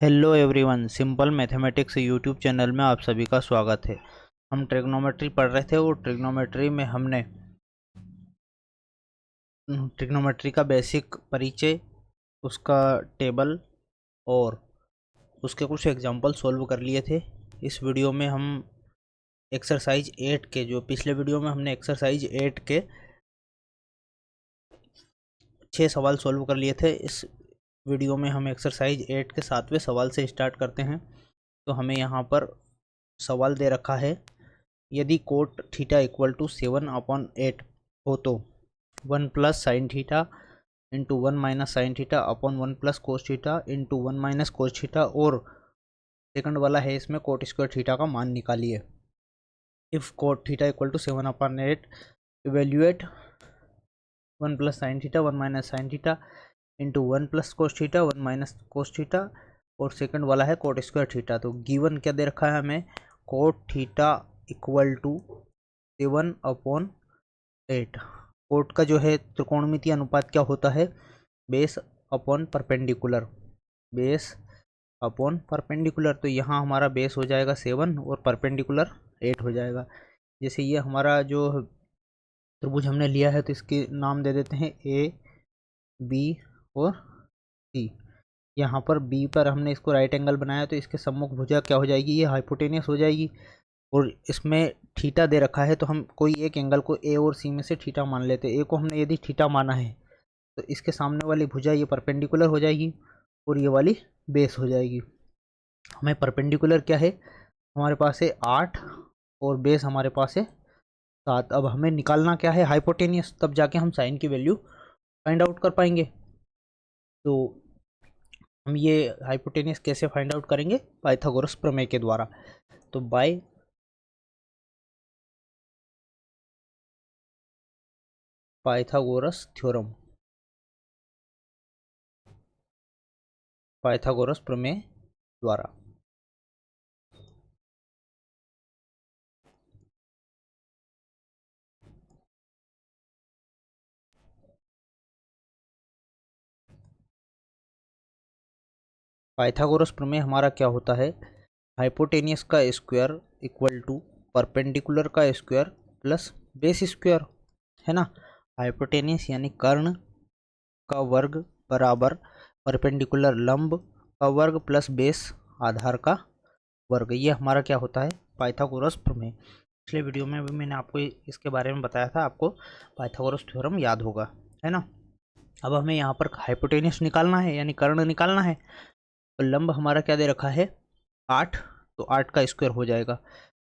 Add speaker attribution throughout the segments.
Speaker 1: Hello everyone, simple mathematics YouTube channel में आप सभी का स्वागत है। हम ट्रिग्नोमेट्री पढ़ रहे थे और ट्रिग्नोमेट्री में हमने ट्रिग्नोमेट्री का बेसिक परिचय, उसका टेबल और उसके कुछ एग्जांपल सॉल्व कर लिए थे। इस वीडियो में हम एक्सरसाइज 8 के, जो पिछले वीडियो में हमने एक्सरसाइज 8 के 6 सवाल सॉल्व कर लिए थे, इस वीडियो में हम एक्सरसाइज 8 के 7वें सवाल से स्टार्ट करते हैं। तो हमें यहाँ पर सवाल दे रखा है, यदि कोट थीटा इक्वल टू 7/8 हो तो 1 plus sine theta into 1 minus sine theta upon 1 plus cos theta into 1 minus cos theta, और सेकंड वाला है इसमें कोट स्क्वायर थीटा का मान निकालिए। If cot theta equal to 7/8 evaluate 1 plus sine theta 1 minus sine theta into 1 plus cos theta 1 minus cos theta, और second वाला है कोट स्क्वायर थीटा। तो गिवन क्या दे रखा है हमें, cot theta equal to 7/8। Cot का जो है त्रिकोणमितीय अनुपात क्या होता है, base upon perpendicular, base upon perpendicular. तो यहाँ हमारा बेस हो जाएगा 7 और परपेंडिकुलर 8 हो जाएगा। जैसे ये हमारा जो त्रिभुज हमने लिया है तो इसके नाम दे देते हैं ए, बी और सी। यहाँ पर बी पर हमने इसको राइट एंगल बनाया तो इसके सम्मुख भुजा क्या हो जाएगी, ये हाइपोटेनियस हो जाएगी। और इसमें थीटा दे रखा है तो हम कोई एक एंगल को ए और सी में से थीटा मान लेते हैं। ए को हमने यदि थीटा माना है तो इसके सामने वाली भुजा ये परपेंडिकुलर हो जाएगी और ये वाली बेस हो जाएगी। हमें परपेंडिकुलर क्या है, हमारे पास है 8 और बेस हमारे पास है 7। अब हमें निकालना क्या है, हाइपोटेनियस, तब जाके हम साइन की वैल्यू फाइंड आउट कर पाएंगे। तो हम ये हाइपोटेनियस कैसे फाइंड आउट करेंगे, पाइथागोरस प्रमेय के द्वारा। तो बाय पाइथागोरस थ्योरम, पाइथागोरस प्रमेय द्वारा। पाइथागोरस प्रमेय हमारा क्या होता है, हाइपोटेनियस का स्क्वायर इक्वल टू परपेंडिकुलर का स्क्वायर प्लस बेस स्क्वायर, है ना। हाइपोटेनियस यानी कर्ण का वर्ग बराबर परपेंडिकुलर लंब का वर्ग प्लस बेस आधार का वर्ग, ये हमारा क्या होता है, पाइथागोरस प्रमेय। पिछले वीडियो में भी मैंने आपको इसके बारे में बताया था, आपको पाइथागोरस थ्योरम याद होगा, है ना। अब हमें यहाँ पर हाइपोटेनियस निकालना है यानी कर्ण निकालना है। तो लंब हमारा क्या दे रखा है 8, तो 8 का स्क्वायर हो जाएगा,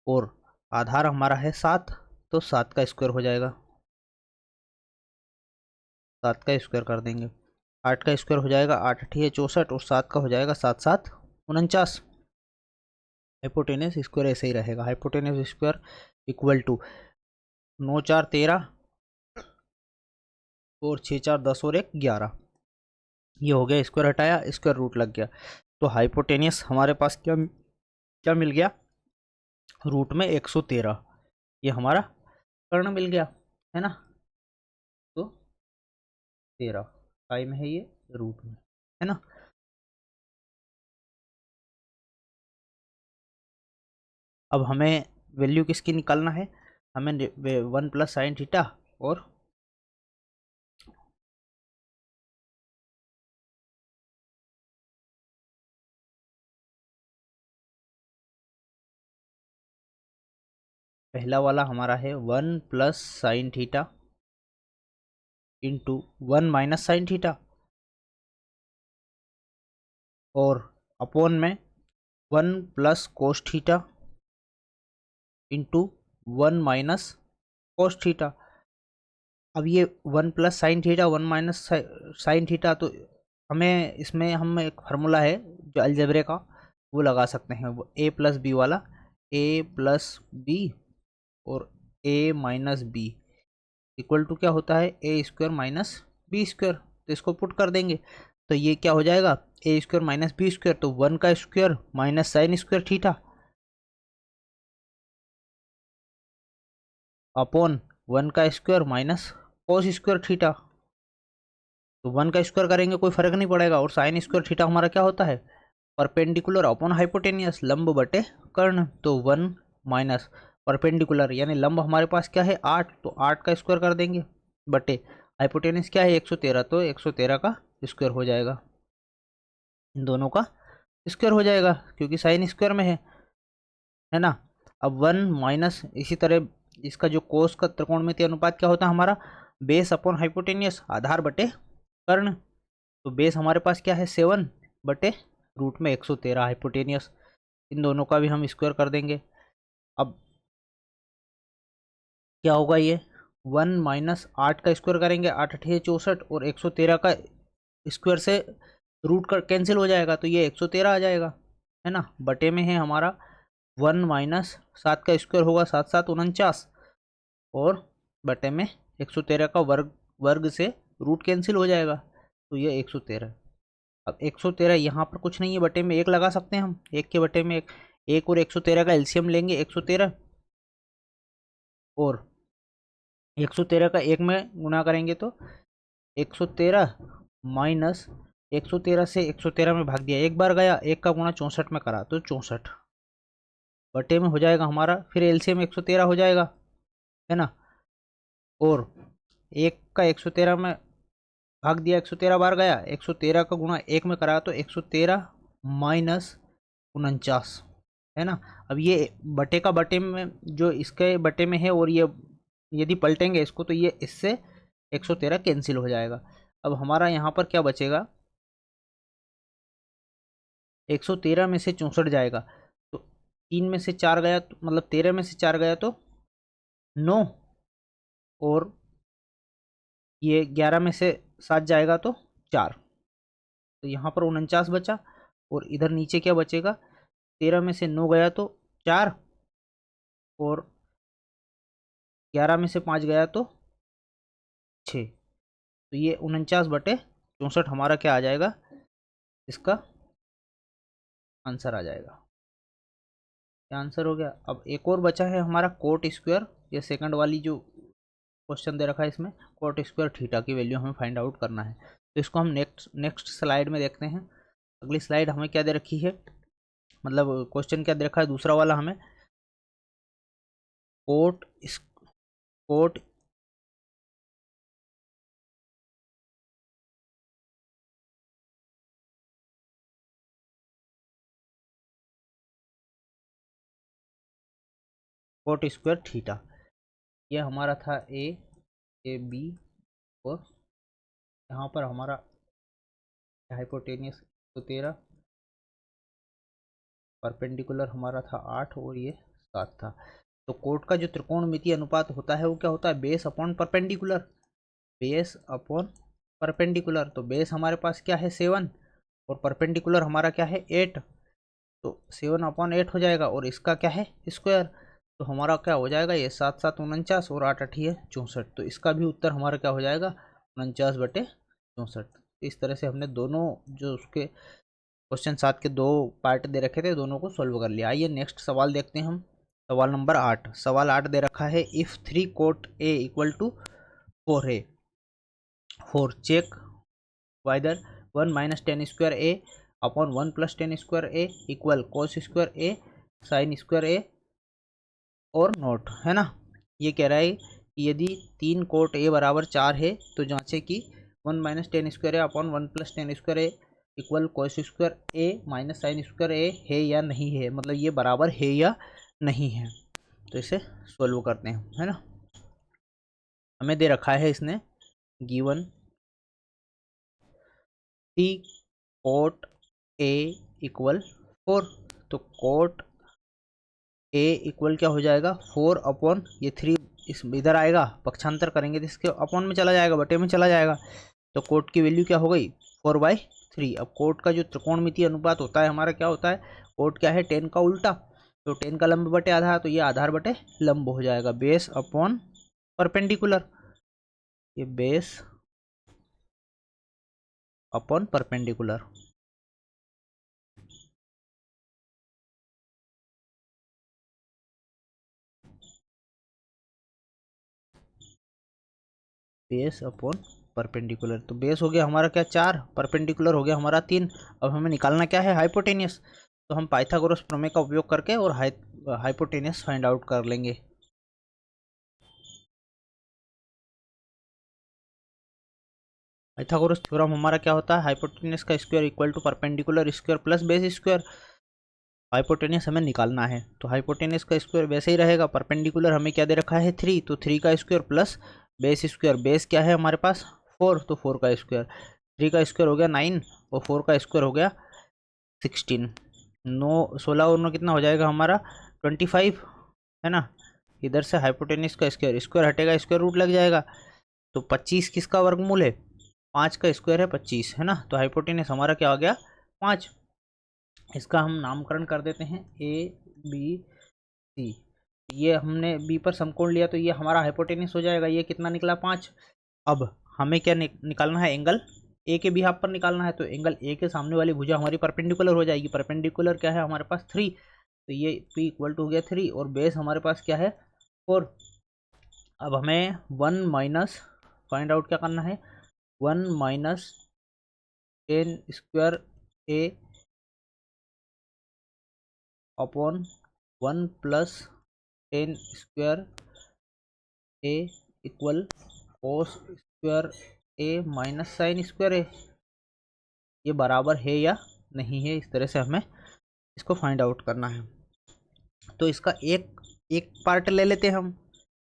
Speaker 1: और आधार हमारा है 7, तो 7 का स्क्वायर हो जाएगा, 7 का स्क्वायर कर देंगे। 8 का स्क्वायर हो जाएगा 8 8 है 64, और 7 का हो जाएगा 7 7 49। हाइपोटेनियस स्क्वायर ऐसे ही रहेगा, हाइपोटेनियस स्क्वायर इक्वल टू 9 4 13 और 6 4 10 और 1 11। ये हो गया, स्क्वायर हटाया स्क्वायर रूट लग गया। तो हाइपोटेनियस हमारे पास क्या क्या मिल गया, रूट में 113। ये हमारा कर्ण मिल गया, है ना। तो 13 पाई में है, ये रूट में, है ना। अब हमें वैल्यू किसकी निकालना है, हमें 1 प्लस साइन थीटा और पहला वाला हमारा है 1 plus sine theta into 1 minus sine theta, और अपॉन में 1 plus cos theta into 1 minus cos theta. अब ये 1 plus sine theta 1 minus sine theta, तो हमें इसमें हम एक फार्मूला है जो अलजेब्रे का, वो लगा सकते हैं, वो ए प्लस बी वाला, ए प्लस बी और ए माइनस बी इक्वल टू क्या होता है, ए स्क्वायर माइनस बी स्क्वायर। तो इसको पुट कर देंगे तो ये क्या हो जाएगा, ए स्क्वायर माइनस बी स्क्वायर, तो 1 का square minus sine square theta upon 1 का square minus cos square theta. तो 1 का स्क्वायर करेंगे कोई फर्क नहीं पड़ेगा, और साइन स्क्वायर थीटा हमारा क्या होता है, परपेंडिकुलर अपॉन हाइपोटेनियस, लंब बटे कर्ण, तो 1 माइनस परपेंडिकुलर यानी लंब हमारे पास क्या है 8, तो 8 का स्क्वायर कर देंगे बटे हाइपोटेनियस क्या है 113, तो 113 का स्क्वायर हो जाएगा, इन दोनों का स्क्वायर हो जाएगा क्योंकि साइन स्क्वायर में है ना। अब 1 माइनस इसी तरह इसका जो कोस का त्रिकोणमितीय अनुपात क्या होता है हमारा बेस अपॉन हाइपोटेनियस, आधार बटे कर्ण, तो बेस हमारे पास क्या है 7 बटे रूट में 113 हाइपोटेनियस, इन दोनों का भी हम स्क्वायर कर देंगे। अब क्या होगा ये 1 माइनस 8 का स्क्वायर करेंगे, 8 अठे 64 और 113 का स्क्वायर से रूट कर कैंसिल हो जाएगा, तो ये 113 आ जाएगा है ना। बटे में है हमारा 1 माइनस 7 का स्क्वायर होगा 7 7 49 और बटे में 113 का वर्ग से रूट कैंसिल हो जाएगा, तो ये 113। अब 113 यहाँ पर कुछ नहीं है, बटे में 1 लगा सकते हैं हम, 1 के बटे में 1 और 113 का एलसीएम लेंगे 113 और 113 का 1 में गुणा करेंगे तो 113 माइनस 113 से 113 में भाग दिया, एक बार गया, 1 का गुणा 64 में करा तो 64 बटे में हो जाएगा हमारा, फिर एलसीएम 113 हो जाएगा है ना, और 1 का 113 में भाग दिया, 113 बार गया, 113 का गुणा 1 में करा तो 113 माइनस 49 है ना। अब ये बटे का बटे में जो इसके बटे में है और ये यदि पलटेंगे इसको तो ये इससे 113 कैंसिल हो जाएगा। अब हमारा यहाँ पर क्या बचेगा 113 में से 64 जाएगा तो 3 में से 4 गया तो मतलब 13 में से 4 गया तो 9 और ये 11 में से 7 जाएगा तो 4, तो यहाँ पर 49 बचा और इधर नीचे क्या बचेगा 13 में से 9 गया तो 4 और 11 में से 5 गया तो 6, तो ये 49 बटे 64 हमारा क्या आ जाएगा, इसका आंसर आ जाएगा। क्या आंसर हो गया। अब एक और बचा है हमारा कोट स्क्वायर, ये सेकंड वाली जो क्वेश्चन दे रखा है इसमें कोट स्क्वायर थीटा की वैल्यू हमें फाइंड आउट करना है, तो इसको हम नेक्स्ट स्लाइड में देखते हैं। अगली स्लाइड हमें क्या दे रखी है, मतलब क्वेश्चन क्या दे रखा है दूसरा वाला हमें cot cot cot square theta, ये हमारा था ए बी और यहाँ पर हमारा हाइपोटेनियस 113, परपेंडिकुलर हमारा था 8 और ये 7 था। तो कोट का जो त्रिकोणमितीय अनुपात होता है वो क्या होता है base upon perpendicular, base upon perpendicular, तो बेस हमारे पास क्या है 7 और परपेंडिकुलर हमारा क्या है 8, तो 7 अपॉन 8 हो जाएगा और इसका क्या है स्क्वायर, तो हमारा क्या हो जाएगा ये 7 7 49 और 8 8 64, तो इसका भी उत्तर हमारा क्या हो जाएगा 49 बटे 64। इस तरह से हमने दोनों जो उसके क्वेश्चन 7 के दो पार्ट दे रखे थे दोनों को सॉल्व कर लिया। आइए नेक्स्ट सवाल देखते हैं हम, सवाल नंबर 8। सवाल 8 दे रखा है if 3 cot A equal to 4 है, 4 check whether 1 minus tan square A upon 1 plus tan square A equal cos square A sine square A और नोट, है ना। ये कह रहा है कि यदि 3 कोट ए बराबर 4 है तो जांचे कि 1 minus tan square A upon 1 plus tan square A equal cos square A minus sine square ए है या नहीं है, मतलब ये बराबर है या नहीं है। तो इसे सोल्व करते हैं, है ना। हमें दे रखा है इसने given T coat A equal 4, तो कोट ए इक्वल क्या हो जाएगा 4 अपॉन ये 3 इस इधर आएगा, पक्षांतर करेंगे तो इसके अपॉन में चला जाएगा, बटे में चला जाएगा, तो कोट की वैल्यू क्या हो गई 4/3। अब कोट का जो त्रिकोणमितीय अनुपात होता है हमारा क्या होता है, कोट क्या है 10 का उल्टा, तो 10 का लंब बटे आधार, तो ये आधार बटे लंब हो जाएगा, बेस अपॉन परपेंडिकुलर, ये base upon perpendicular, base upon perpendicular. तो बेस हो गया हमारा क्या 4, परपेंडिकुलर हो गया हमारा 3। अब हमें निकालना क्या है हाइपोटेनियस। तो हम पाइथागोरस प्रमेय का उपयोग करके और हाइपोटेनियस फाइंड आउट कर लेंगे। पाइथागोरस थ्योरम हमारा क्या होता है, हाइपोटेनियस का square equal to perpendicular square plus base square. Hypotenuse हमें निकालना है तो हाइपोटेनियस का स्क्वायर वैसे ही रहेगा, परपेंडिकुलर हमें क्या दे रखा है 3, तो 3 का square plus base square. Base क्या है हमारे पास 4, तो 4 का स्क्वायर। 3 का स्क्वायर हो गया 9 और 4 का स्क्वायर हो गया 16। 16 और 9 कितना हो जाएगा हमारा 25, है ना। इधर से हाइपोटेनियस का स्क्वायर, स्क्वायर हटेगा स्क्वायर रूट लग जाएगा। तो 25 किसका वर्गमूल है, 5 का स्क्वायर है 25, है ना। तो हाइपोटेनियस हमारा क्या हो गया 5। इसका हम नामकरण कर देते हैं ABC। ये हमने B पर समकोण लिया तो ये हमारा हाइपोटेनियस हो जाएगा। ये कितना निकला 5। अब हमें क्या निकालना है, एंगल ए के बिहाफ पर निकालना है। तो एंगल ए के सामने वाली भुजा हमारी परपेंडिकुलर हो जाएगी। परपेंडिकुलर क्या है हमारे पास 3, तो ये P इक्वल टू हो गया 3 और बेस हमारे पास क्या है 4। अब हमें 1 माइनस फाइंड आउट क्या करना है, 1 minus 10 square A upon 1 plus 10 square A equal cos square A minus sine square ए। ये बराबर है या नहीं है, इस तरह से हमें इसको फाइंड आउट करना है। तो इसका एक एक पार्ट ले लेते हैं हम,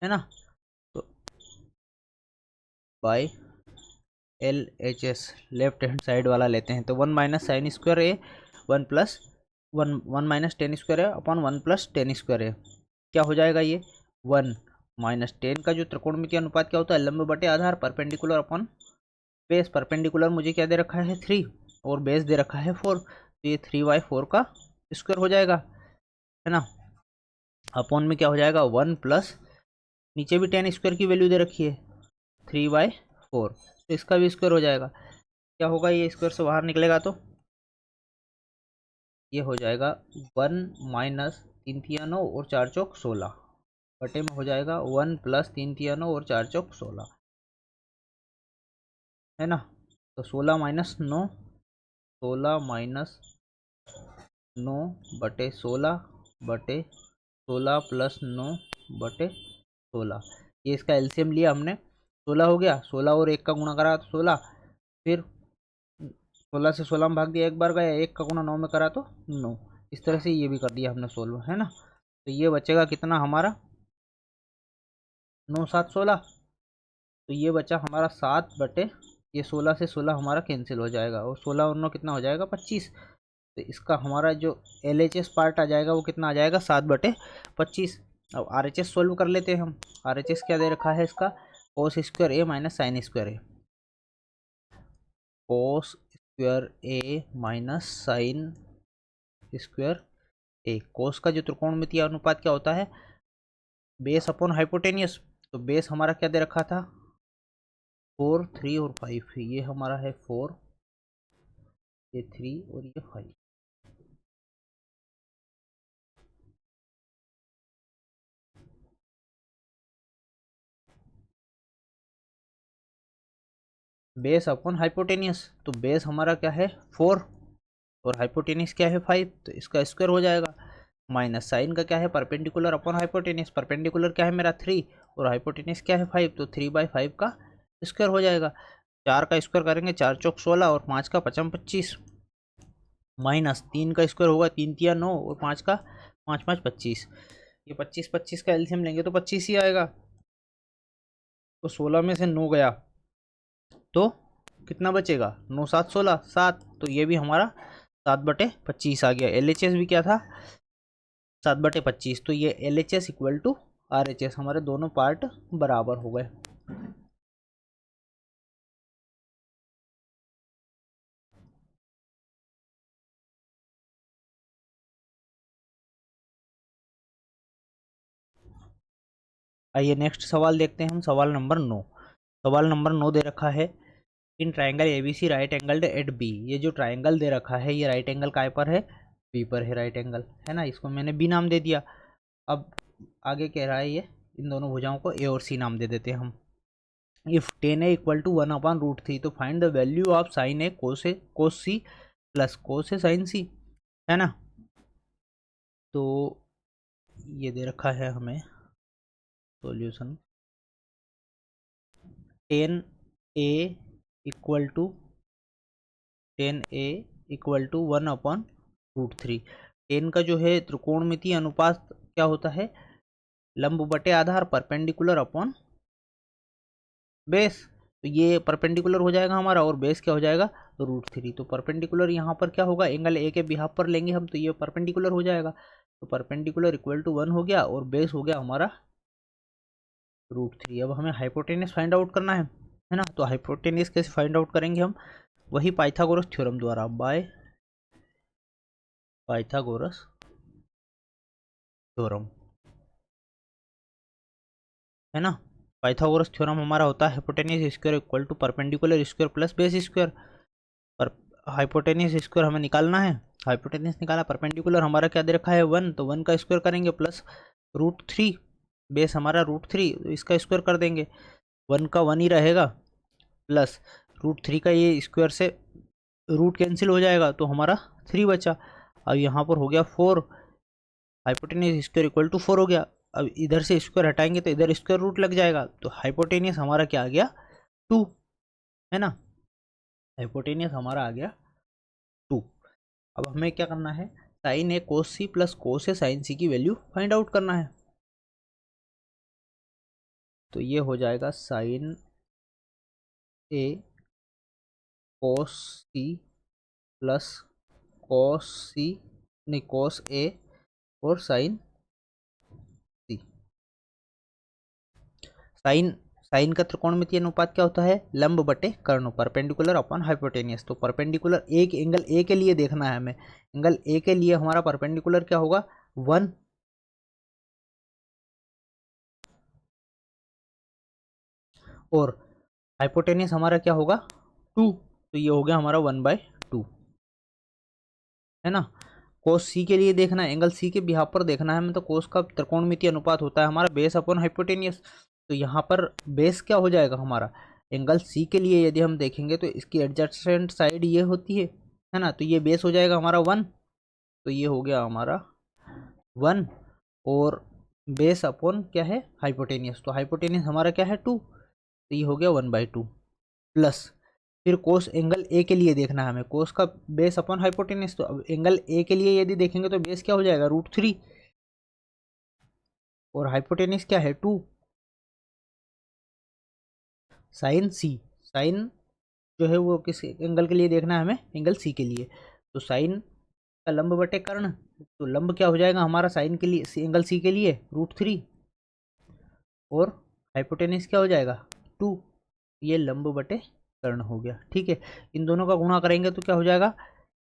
Speaker 1: है ना। तो by LHS left hand side वाला लेते हैं। तो 1 minus sine square A 1 plus 1 minus 10 square है अपॉन 1 प्लस 10 स्क्वायर है। क्या हो जाएगा ये 1 माइनस 10 का जो त्रिकोणमितीय अनुपात क्या होता है, लंब बटे आधार, परपेंडिकुलर अपॉन बेस। परपेंडिकुलर मुझे क्या दे रखा है 3 और बेस दे रखा है 4, तो ये 3/4 का स्क्वायर हो जाएगा, है ना। अपॉन में क्या हो जाएगा 1 प्लस नीचे भी 10 स्क्वायर की वैल्यू दे रखी है 3/4, तो इसका भी स्क्वायर हो जाएगा। क्या होगा ये स्क्वायर से बाहर निकलेगा तो ये हो जाएगा 1 माइनस 3 तिया 9 और 4 चौक 16 बटे में हो जाएगा 1 प्लस 3 तिया 9 और 4 चौक 16, है ना। तो 16 माइनस 9, 16 माइनस 9 बटे 16 बटे 16 प्लस 9 बटे 16। ये इसका एलसीएम लिया हमने, 16 हो गया, 16 और 1 का गुणा करा तो 16, फिर 16 से 16 में भाग दिया, एक बार गया, 1 का गुणा 9 में करा तो 9। इस तरह से ये भी कर दिया हमने 16, है ना। तो ये बचेगा कितना हमारा 9 7 16, तो ये बचा हमारा 7 बटे ये 16 से 16 हमारा कैंसिल हो जाएगा और 16 और 9 कितना हो जाएगा 25। तो इसका हमारा जो LHS पार्ट आ जाएगा वो कितना आ जाएगा 7/25। अब RHS सोल्व कर लेते हैं हम। RHS क्या दे रखा है इसका, कोस स्क्वायर ए माइनस साइन स्क्वायर ए। कोस स्क्वायर ए माइनस साइन स्क्वायर ए। कोस का जो त्रिकोणमितीय अनुपात क्या होता है, बेस अपॉन हाइपोटेनियस। तो बेस हमारा क्या दे रखा था 4 3 और 5, ये हमारा है 4, ये 3 और ये 5। बेस अपॉन हाइपोटेनियस, तो बेस हमारा क्या है 4 और हाइपोटेनियस क्या है 5, तो इसका स्क्वायर हो जाएगा। माइनस साइन का क्या है परपेंडिकुलर अपॉन हाइपोटेनियस, परपेंडिकुलर क्या है मेरा 3 और हाइपोटेनियस क्या है 5, तो 3/5 का स्क्वायर हो जाएगा। 4 का स्क्वायर करेंगे 4 चौक 16 और 5 का 5 25, माइनस 3 का स्क्वायर होगा 3 तिया 9 और 5 का 5 5 25। ये 25 25 का एलसीएम लेंगे तो 25 ही आएगा। तो 16 में से 9 गया तो कितना बचेगा 9 7 16 7, तो ये भी हमारा 7/25 आ गया। LHS भी क्या था 7/25, तो ये LHS इक्वल टू RHS, हमारे दोनों पार्ट बराबर हो गए। आइए नेक्स्ट सवाल देखते हैं हम, सवाल नंबर 9। सवाल नंबर 9 दे रखा है in triangle ABC right angled at B। ये जो ट्राइंगल दे रखा है ये राइट एंगल काय पर है, B पर है राइट एंगल, है ना। इसको मैंने B नाम दे दिया। अब आगे कह रहा है ये इन दोनों भुजाओं को A और C नाम दे देते हैं हम। If tan A equal to 1/√3, तो find the value of sine A cos C plus cos A sine C, है ना। तो ये दे रखा है हमें solution, tan A equal to 1/√3। 10 का जो है त्रिकोणमितीय अनुपात क्या होता है, लंब बटे आधार, परपेंडिकुलर अपॉन बेस। तो ये परपेंडिकुलर हो जाएगा हमारा और बेस क्या हो जाएगा, √3। तो परपेंडिकुलर यहाँ पर क्या होगा, एंगल ए के बिहाफ पर लेंगे हम, तो ये परपेंडिकुलर हो जाएगा। तो परपेंडिकुलर इक्वल टू 1 हो गया और बेस हो गया हमारा √3। अब हमें हाइपोटेनस फाइंड आउट करना है ना। तो हाइपोटेनस कैसे फाइंड आउट करेंगे हम, वही पाइथागोरस थ्योरम द्वारा, बाय पाइथागोरस थ्योरम, है ना। पाइथागोरस थ्योरम हमारा होता है hypotenuse square equal to perpendicular square plus base square. पर हाइपोटेनस स्क्वायर हमें निकालना है, हाइपोटेनस निकाला, परपेंडिकुलर हमारा क्या दे रखा है 1, तो 1 का स्क्वायर करेंगे प्लस √3, बेस हमारा √3, तो इसका स्क्वायर कर देंगे, 1 का 1 ही रहेगा, प्लस √3 का ये स्क्वायर से रूट कैंसिल हो जाएगा, तो हमारा 3 बचा। अब यहाँ पर हो गया 4, हाइपोटेनस स्क्वायर इक्वल टू 4 हो गया। अब इधर से स्क्वायर हटाएंगे तो इधर स्क्वायर रूट लग जाएगा, तो हाइपोटेनियस हमारा क्या आ गया 2, है ना। हाइपोटेनियस हमारा आ गया 2। अब हमें क्या करना है, sign A cos C plus cos A sine सी की वैल्यू फाइंड आउट करना है। तो ये हो जाएगा sign A cos C plus कोस सी, नहीं कोस ए और साइन सी। साइन साइन का त्रिकोणमितीय अनुपात क्या होता है, लंब बटे कर्ण, परपेंडिकुलर अपॉन हाइपोटेनियस। तो परपेंडिकुलर एक एंगल ए के लिए देखना है हमें, एंगल ए के लिए हमारा परपेंडिकुलर क्या होगा 1, और हाइपोटेनियस हमारा क्या होगा 2, तो ये हो गया हमारा 1/2, है ना। कोस सी के लिए देखना है, एंगल सी के बिहाफ पर देखना है हमें, तो कोस का त्रिकोणमितीय अनुपात होता है हमारा बेस अपॉन हाइपोटेनियस। तो यहाँ पर बेस क्या हो जाएगा हमारा, एंगल सी के लिए यदि हम देखेंगे तो इसकी एडजस्टेंट साइड ये होती है ना, तो ये बेस हो जाएगा हमारा 1, तो ये हो गया हमारा 1, और बेस अपॉन क्या है हाइपोटेनियस, तो हाइपोटेनियस हमारा क्या है 2, तो ये हो गया 1/2, प्लस फिर कोस एंगल ए के लिए देखना है हमें, कोस का बेस अपॉन हाइपोटेनस, तो अब एंगल ए के लिए यदि देखेंगे तो बेस क्या हो जाएगा √3, और हाइपोटेनस क्या है 2, साइन सी, साइन जो है वो किस एंगल के लिए देखना है हमें, एंगल सी के लिए। तो साइन का लंब बटे कर्ण, तो लंब क्या हो जाएगा हमारा साइन के लिए, एंगल सी के लिए √3, और हाइपोटेनस क्या हो जाएगा 2, ये लंब बटे कर्ण हो गया, ठीक है। इन दोनों का गुणा करेंगे तो क्या हो जाएगा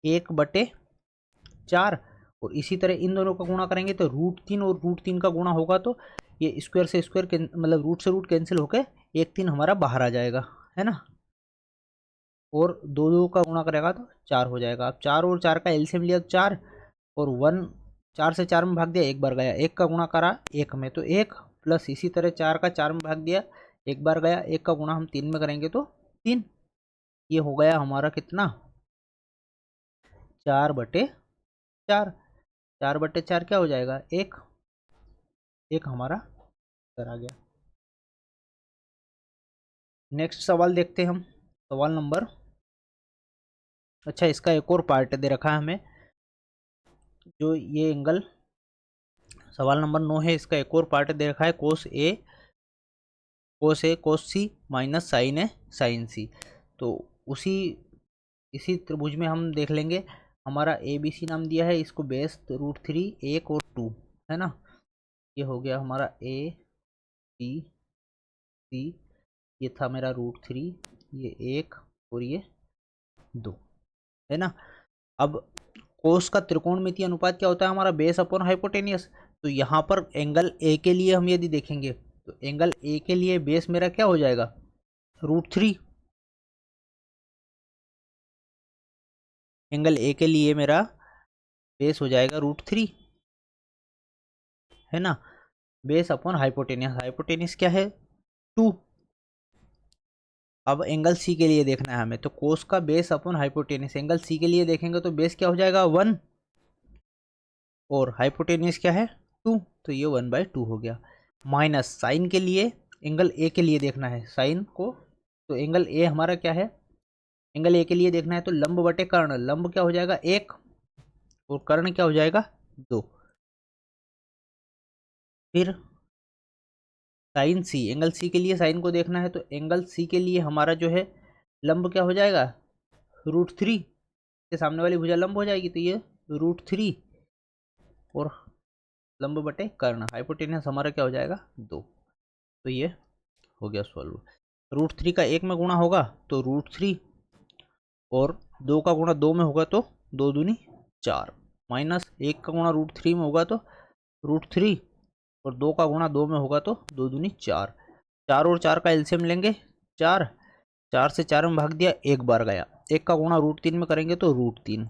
Speaker 1: 1/4, और इसी तरह इन दोनों का गुणा करेंगे तो √3 और √3 का गुणा होगा, तो ये स्क्वायर से स्क्वायर मतलब रूट से रूट कैंसिल होकर 1/3 हमारा बाहर आ जाएगा, है ना। और 2 का गुणा करेगा तो 4 हो जाएगा। अब 4 और 4 का एलसीएम लिया तो 4, और 1 4 से 4 में भाग दिया, एक बार गया, एक का गुणा करा 1 में तो 1, प्लस इसी तरह 4 का 4 में भाग दिया, एक बार गया, एक का गुणा हम 3 में करेंगे तो 3, ये हो गया हमारा कितना 4/4, 4/4 क्या हो जाएगा 1, एक हमारा उत्तर आ गया। नेक्स्ट सवाल देखते हैं हम, सवाल नंबर, अच्छा इसका एक और पार्ट दे रखा है हमें, जो ये एंगल सवाल नंबर 9 है, इसका एक और पार्ट दे रखा है कोस ए कोस सी माइनस साइन ए साइन सी। तो उसी इसी त्रिभुज में हम देख लेंगे, हमारा ए बी सी नाम दिया है इसको, बेस √3 1 और 2, है ना। ये हो गया हमारा ए बी सी, ये था मेरा √3, ये 1 और ये 2, है ना। अब कोस का त्रिकोणमितीय अनुपात क्या होता है हमारा, बेस अपॉन हाइपोटेनियस। तो यहाँ पर एंगल ए के लिए हम यदि देखेंगे तो एंगल ए के लिए बेस मेरा क्या हो जाएगा √3, एंगल ए के लिए मेरा बेस हो जाएगा √3, है ना। बेस अपॉन हाइपोटेनियस, हाइपोटेनियस क्या है 2, अब एंगल सी के लिए देखना है हमें, तो कोस का base upon hypotenuse, angle C के लिए देखेंगे तो बेस क्या हो जाएगा 1 और हाइपोटेनियस क्या है 2, तो ये 1/2 हो गया। माइनस साइन के लिए, एंगल ए के लिए देखना है साइन को, तो एंगल ए हमारा क्या है, एंगल ए के लिए देखना है तो लंब बटे कर्ण, लंब क्या हो जाएगा 1 और कर्ण क्या हो जाएगा 2। फिर साइन सी, एंगल सी के लिए साइन को देखना है तो एंगल सी के लिए हमारा जो है लंब क्या हो जाएगा √3 के सामने वाली भुजा लंब हो जाएगी, तो ये √3 और लंब बटे कर्ण, हाइपोटेनियस हमारा क्या हो जाएगा 2। तो ये हो गया सॉल्व। √3 का 1 में गुणा होगा तो √3 और 2 का गुणा 2 में होगा तो 2 दूनी 4, माइनस 1 का गुणा √3 में होगा तो √3 और 2 का गुणा 2 में होगा तो 2 दूनी 4, 4 और 4 का एलसीएम लेंगे 4, 4 से 4 में भाग दिया 1 बार गया, 1 का गुणा √3 में करेंगे तो √3,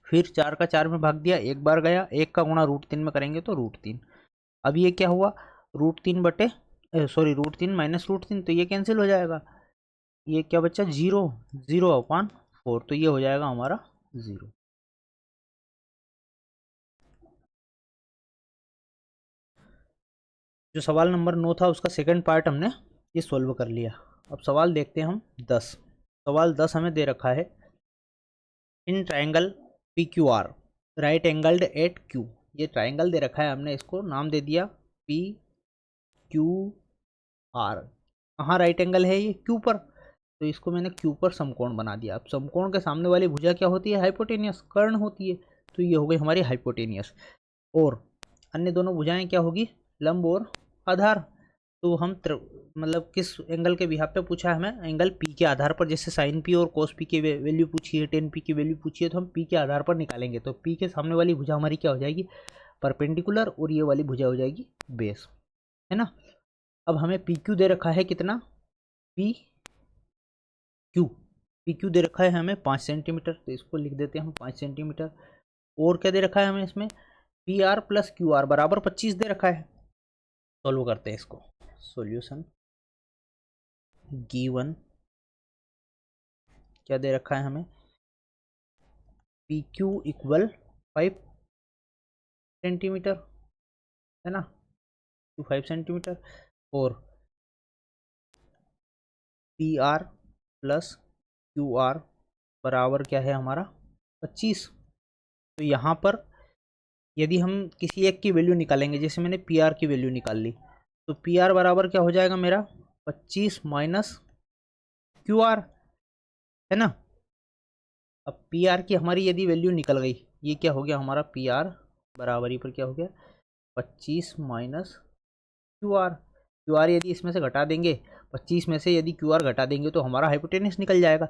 Speaker 1: फिर 4 का 4 में भाग दिया 1 बार गया, 1 का गुणा √3 में करेंगे तो √3। अब ये क्या हुआ √3 बटे √3 माइनस √3, तो ये कैंसिल हो जाएगा, ये क्या बच्चा 0, 0/4, तो ये हो जाएगा हमारा 0। जो सवाल नंबर 9 था उसका सेकंड पार्ट हमने ये सॉल्व कर लिया। अब सवाल देखते हैं हम 10। सवाल 10 हमें दे रखा है, in triangle PQR right angled at Q, ये ट्राइंगल दे रखा है, हमने इसको नाम दे दिया PQR। कहाँ राइट एंगल है ये Q पर, तो इसको मैंने Q पर समकोण बना दिया। अब समकोण के सामने वाली भुजा क्या होती है हाइपोटेनियस, कर्ण होती है, तो ये हो गई हमारी हाइपोटेनियस। और अन्य दोनों भुजाएं क्या होगी लंब और आधार। तो हम मतलब किस एंगल के बिहाफ पे पूछा है हमें, एंगल P के आधार पर, जैसे साइन P और कोस P की वैल्यू पूछी है, टेन P की वैल्यू पूछी है, तो हम P के आधार पर निकालेंगे। तो P के सामने वाली भुजा हमारी क्या हो जाएगी परपेंडिकुलर और ये वाली भुजा हो जाएगी बेस, है ना। अब हमें PQ दे रखा है कितना, PQ दे रखा है हमें 5 सेंटीमीटर, तो इसको लिख देते हैं हम 5 सेंटीमीटर। और क्या दे रखा है हमें इसमें PR प्लस QR बराबर 25 दे रखा है। सॉल्व करते हैं इसको, सॉल्यूशन गिवन क्या दे रखा है हमें PQ इक्वल 5 सेंटीमीटर, है ना, 5 सेंटीमीटर, और PR प्लस QR बराबर क्या है हमारा 25। तो यहाँ पर यदि हम किसी एक की वैल्यू निकालेंगे, जैसे मैंने PR की वैल्यू निकाल ली, तो PR बराबर क्या हो जाएगा मेरा 25 माइनस QR, है ना। अब PR की हमारी यदि वैल्यू निकल गई, ये क्या हो गया हमारा PR बराबरी पर क्या हो गया 25 माइनस QR, QR यदि इसमें से घटा देंगे 25 में से यदि QR घटा देंगे तो हमारा हाइपोटेनियस निकल जाएगा।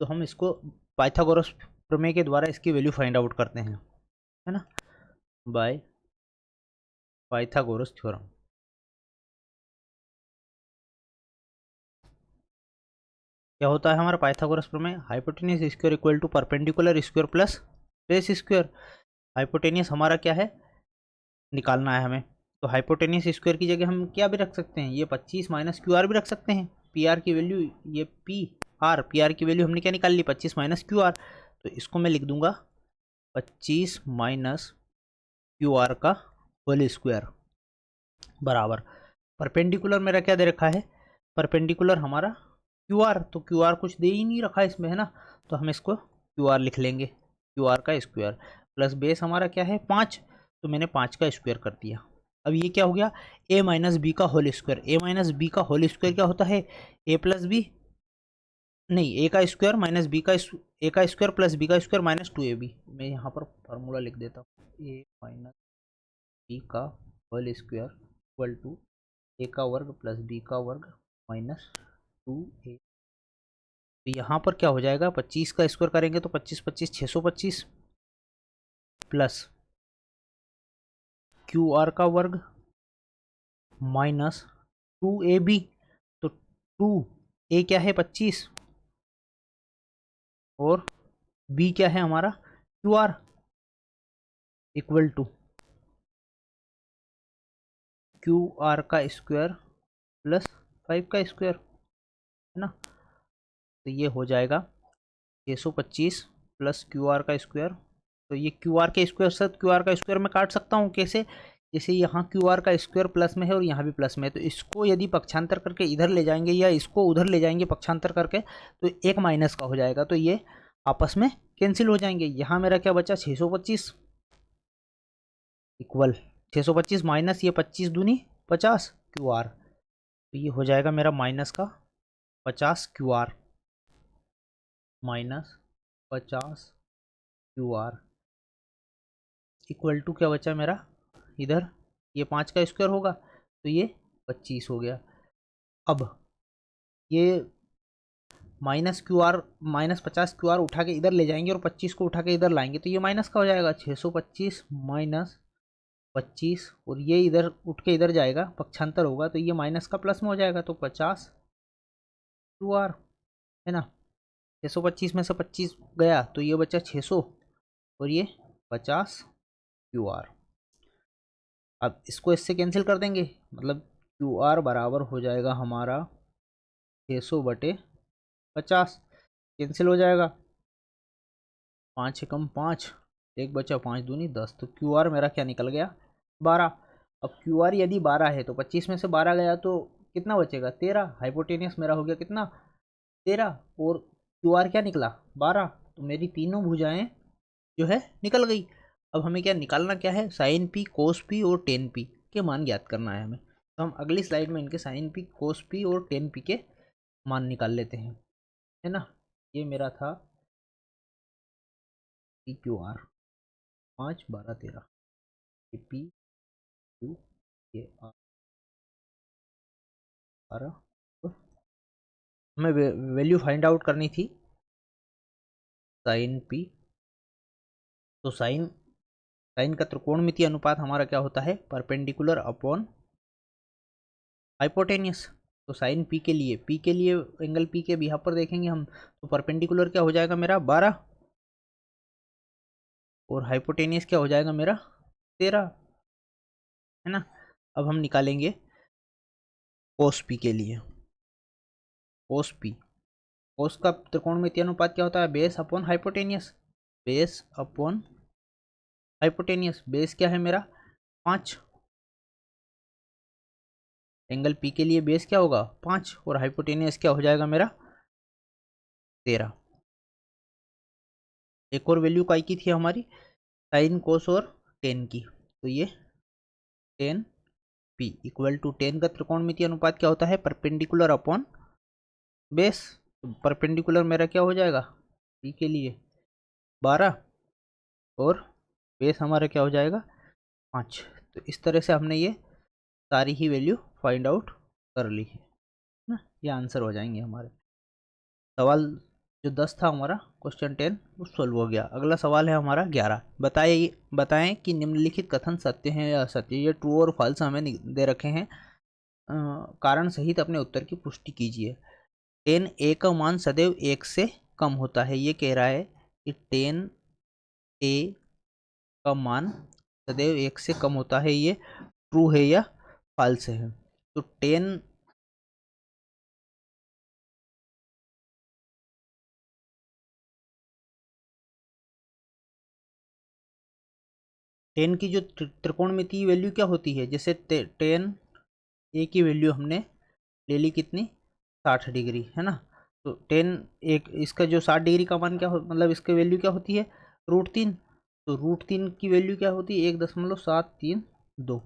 Speaker 1: तो हम इसको पाइथागोरस प्रमेय के द्वारा इसकी वैल्यू फाइंड आउट करते हैं, है ना, बाय पाइथागोरस थ्योरम। क्या होता है हमारा पाइथागोरस प्रमेय, hypotenuse square equal to perpendicular square plus base square. Hypotenuse हमारा क्या है निकालना है हमें, तो हाइपोटेनियस स्क्वायर की जगह हम क्या भी रख सकते हैं, ये 25 माइनस QR भी रख सकते हैं। PR की वैल्यू ये PR की वैल्यू हमने क्या निकाल ली 25 माइनस QR, तो इसको मैं लिख दूंगा 25 माइनस QR का होल स्क्वायर बराबर परपेंडिकुलर मेरा क्या दे रखा है, परपेंडिकुलर हमारा QR, तो QR कुछ दे ही नहीं रखा इसमें, है ना, तो हम इसको QR लिख लेंगे, QR का स्क्वायर प्लस बेस हमारा क्या है 5, तो मैंने 5 का स्क्वायर कर दिया। अब ये क्या हो गया A माइनस बी का whole square, A minus B का होल स्क्वायर क्या होता है A प्लस बी, नहीं A का स्क्वायर माइनस बी का A का स्क्वायर प्लस बी का स्क्वायर माइनस 2AB। मैं यहाँ पर फार्मूला लिख देता हूँ, A माइनस बी का whole square equal to A का वर्ग प्लस बी का वर्ग माइनस 2A। तो यहाँ पर क्या हो जाएगा 25 का स्क्वायर करेंगे तो 25 25 625 प्लस QR का वर्ग माइनस 2AB, तो 2A क्या है 25 और B क्या है हमारा QR इक्वल टू QR का स्क्वायर प्लस 5 का स्क्वायर, है ना। तो ये हो जाएगा 625 प्लस क्यू आर का स्क्वायर। तो ये क्यू आर के स्क्वायर से क्यू आर का स्क्वायर मैं काट सकता हूँ कैसे, जैसे यहाँ क्यू आर का स्क्वायर प्लस में है और यहाँ भी प्लस में है, तो इसको यदि पक्षांतर करके इधर ले जाएंगे या इसको उधर ले जाएंगे पक्षांतर करके, तो एक माइनस का हो जाएगा, तो ये आपस में कैंसिल हो जाएंगे। यहाँ मेरा क्या बचा 625 इक्वल 625 माइनस ये 25 दूनी 50 क्यू आर, तो ये हो जाएगा मेरा माइनस का 50 Q R, minus 50 Q R equal to क्या बचा मेरा, इधर ये 5 का स्क्वायर होगा तो ये 25 हो गया। अब ये minus Q R minus 50 Q are उठा के इधर ले जाएंगे और 25 को उठा के इधर लाएंगे, तो ये माइनस का हो जाएगा 625 माइनस 25, और ये इधर उठ के इधर जाएगा पक्षांतर होगा तो ये माइनस का प्लस में हो जाएगा, तो 50 क्यू आर है ना। 625 में से 25 गया तो ये बचा 600 और ये 50 क्यू आर। अब इसको इससे कैंसिल कर देंगे, मतलब क्यू आर बराबर हो जाएगा हमारा 600 बटे 50, कैंसिल हो जाएगा, 5 एकम 5, एक बचा 5 दूनी 10, तो क्यू आर मेरा क्या निकल गया 12। अब क्यू आर यदि 12 है तो 25 में से 12 गया तो कितना बचेगा 13, हाइपोटेनियस मेरा हो गया कितना 13, और क्यू आर क्या निकला 12, तो मेरी तीनों भुजाएं जो है निकल गई। अब हमें क्या निकालना क्या है, साइन पी कोस पी और टेन पी के मान ज्ञात करना है हमें, तो हम अगली स्लाइड में इनके साइन पी कोस पी और टेन पी के मान निकाल लेते हैं, है ना। ये मेरा था पी क्यू आर 5 12 13, ये पी क्यू ये आर 12, तो हमें वैल्यू फाइंड आउट करनी थी साइन पी। तो साइन का त्रिकोणमितीय अनुपात हमारा क्या होता है, परपेंडिकुलर अपॉन हाइपोटेनियस। तो साइन पी के लिए एंगल पी के यहाँ पर देखेंगे हम, तो परपेंडिकुलर क्या हो जाएगा मेरा 12 और हाइपोटेनियस क्या हो जाएगा मेरा 13, है ना। अब हम निकालेंगे कोस पी के लिए, कोस पी, कोस का त्रिकोणमितीय अनुपात क्या होता है, base upon hypotenuse, base upon hypotenuse, base क्या है मेरा 5, एंगल पी के लिए बेस क्या होगा 5 और हाइपोटेनियस क्या हो जाएगा मेरा 13। एक और वैल्यू काय की थी हमारी साइन कोस और टेन की, तो ये tan P equal to, tan का त्रिकोणमितीय अनुपात क्या होता है परपेंडिकुलर अपॉन बेस, तो परपेंडिकुलर मेरा क्या हो जाएगा पी के लिए 12 और बेस हमारा क्या हो जाएगा 5। तो इस तरह से हमने ये सारी ही वैल्यू फाइंड आउट कर ली है ना, ये आंसर हो जाएंगे हमारे। सवाल जो 10 था हमारा क्वेश्चन 10 वो सॉल्व हो गया। अगला सवाल है हमारा 11, बताएं कि निम्नलिखित कथन सत्य हैं या असत्य। ये ट्रू और फॉल्स हमें दे रखे हैं, कारण सहित अपने उत्तर की पुष्टि कीजिए। 10a का मान सदैव 1 से कम होता है, ये कह रहा है कि 10a का मान सदैव 1 से कम होता है, ये ट्रू है या फॉल्स है। तो 10 की जो त्रिकोणमितीय वैल्यू क्या होती है, जैसे 10a की वैल्यू हमने ले ली कितनी 60 डिग्री, है ना। तो 10 एक इसका जो 60 डिग्री का मान क्या हो, मतलब इसकी वैल्यू क्या होती है √3, तो √3 की वैल्यू क्या होती है 1.732,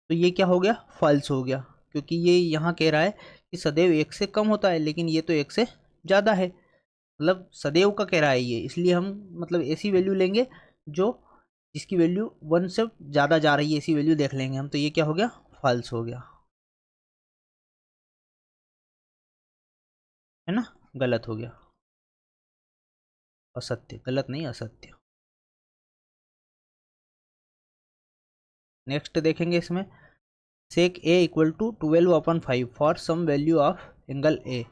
Speaker 1: तो ये क्या हो गया फॉल्स हो गया, क्योंकि ये यहाँ कह रहा है कि सदैव 1 से कम होता है, लेकिन ये तो 1 से ज़्यादा है, मतलब सदैव का कह रहा है ये, इसलिए हम मतलब ऐसी वैल्यू लेंगे जो जिसकी वैल्यू 1 से ज़्यादा जा रही है, ऐसी वैल्यू देख लेंगे हम, तो ये क्या हो गया फॉल्स हो गया, है ना, गलत हो गया, असत्य, गलत नहीं असत्य। नेक्स्ट देखेंगे इसमें, sec A equal to 12/5 for some value of angle A.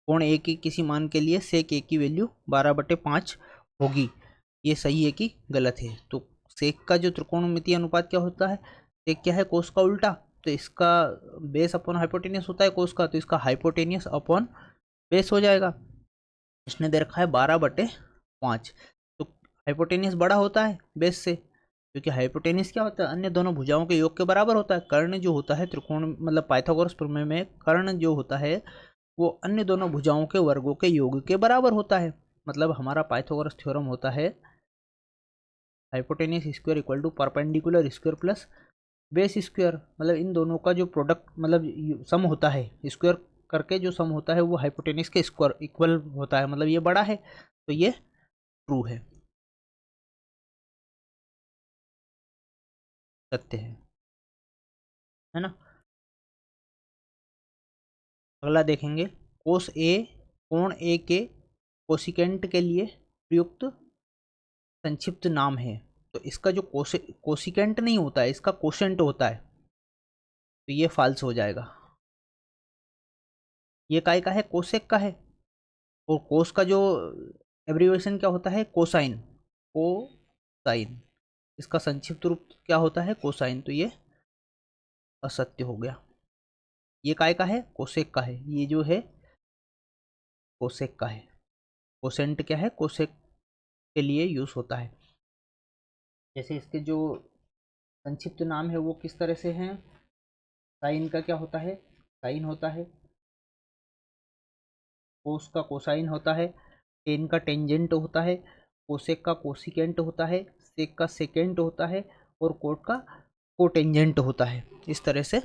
Speaker 1: कोण ए की किसी मान के लिए सेक ए की वैल्यू 12/5 होगी, ये सही है कि गलत है। तो सेक का जो त्रिकोणमितीय अनुपात क्या होता है, सेक क्या है कोस का उल्टा, तो इसका बेस अपॉन हाइपोटेनियस होता है कोस का, तो इसका हाइपोटेनियस अपॉन बेस हो जाएगा। इसने दे रखा है 12/5, तो हाइपोटेनियस बड़ा होता है बेस से, क्योंकि हाइपोटेनियस क्या होता है, अन्य दोनों भुजाओं के योग के बराबर होता है। कर्ण जो होता है त्रिकोण मतलब पाइथागोरस प्रमेय में कर्ण जो होता है वो अन्य दोनों भुजाओं के वर्गों के योग के बराबर होता है। मतलब हमारा पाइथागोरस थ्योरम होता है hypotenuse square equal to perpendicular square plus base square, मतलब इन दोनों का जो प्रोडक्ट मतलब सम होता है, स्क्वायर करके जो सम होता है वो हाइपोटेनियस के स्क्वायर इक्वल होता है, मतलब ये बड़ा है, तो ये ट्रू है, सत्य है ना। अगला देखेंगे, कोस ए कोण ए के कोसिकेंट के लिए प्रयुक्त संक्षिप्त नाम है। तो इसका जो कोसिकेंट नहीं होता है, इसका कोशेंट होता है, तो ये फाल्स हो जाएगा। ये काय का है, कोसेक का है, और कोस का जो एब्रीविएशन क्या होता है, कोसाइन, कोसाइन, इसका संक्षिप्त रूप क्या होता है, कोसाइन, तो ये असत्य हो गया। ये काय का है, कोसेक का है, ये जो है कोसेक का है। कोसेंट क्या है, कोसेक के लिए यूज होता है। जैसे इसके जो संक्षिप्त नाम है वो किस तरह से हैं, साइन का क्या होता है, साइन होता है, कोस का कोसाइन होता है, टेन का टेंजेंट होता है, कोसेक का कोसिकेंट होता है, सेक का सेकेंट होता है, और कोट का कोटेंजेंट होता है। इस तरह से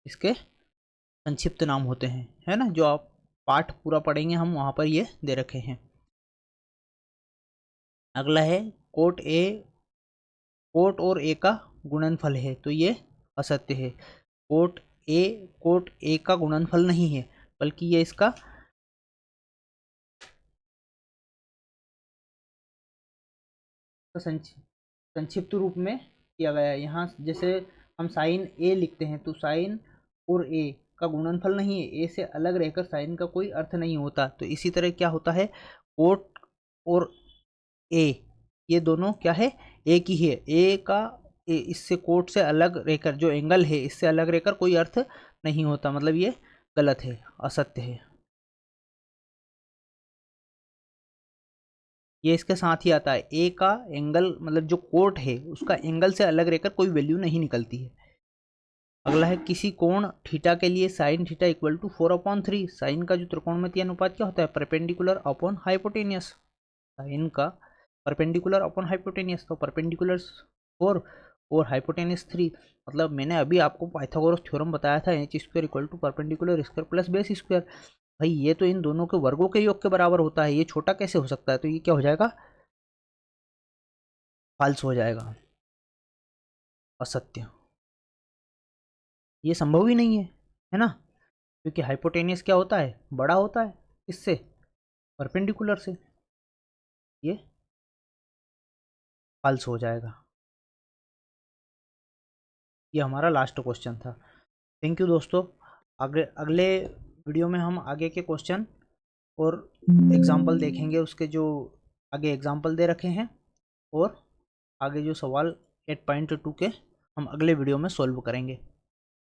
Speaker 1: इसके संक्षिप्त नाम होते हैं, है ना। जो आप पाठ पूरा पढ़ेंगे हम वहाँ पर ये दे रखे हैं। अगला है कोट ए, कोट और ए का गुणनफल है, तो ये असत्य है। कोट ए का गुणनफल नहीं है, बल्कि ये इसका संक्षिप्त रूप में किया गया है। यहाँ जैसे हम साइन ए लिखते हैं, तो साइन और ए का गुणनफल नहीं है, ए से अलग रहकर साइन का कोई अर्थ नहीं होता। तो इसी तरह क्या होता है, कोट और ए ये दोनों क्या है, एक ही है। ए का इससे कोट से अलग रहकर जो एंगल है इससे अलग रहकर कोई अर्थ नहीं होता, मतलब ये गलत है, असत्य है। ये इसके साथ ही आता है, ए का एंगल मतलब जो कोट है उसका एंगल से अलग रहकर कोई वैल्यू नहीं निकलती है। अगला है, किसी कोण थीटा के लिए sine theta equal to 4/3। Sine का जो त्रिकोणमितीय अनुपात क्या होता है, परपेंडिकुलर अपॉन हाइपोटेनियस। साइन का परपेंडिकुलर अपॉन हाइपोटेनियस, तो परपेंडिकुलर 4 और हाइपोटेनियस 3। मतलब मैंने अभी आपको पाइथागोरस थ्योरम बताया था, H square equal to perpendicular square plus base square. भाई ये तो इन दोनों के वर्गों के योग के बराबर होता है, ये छोटा कैसे हो सकता है, तो ये क्या हो जाएगा, फाल्स हो जाएगा, असत्य। ये संभव ही नहीं है ना, क्योंकि हाइपोटेनियस क्या होता है, बड़ा होता है इससे, परपेंडिकुलर से, ये फाल्स हो जाएगा। ये हमारा लास्ट क्वेश्चन था। थैंक यू दोस्तों। अगले अगले वीडियो में हम आगे के क्वेश्चन और एग्जाम्पल देखेंगे, उसके जो आगे एग्जाम्पल दे रखे हैं, और आगे जो सवाल 8.2 के हम अगले वीडियो में सॉल्व करेंगे।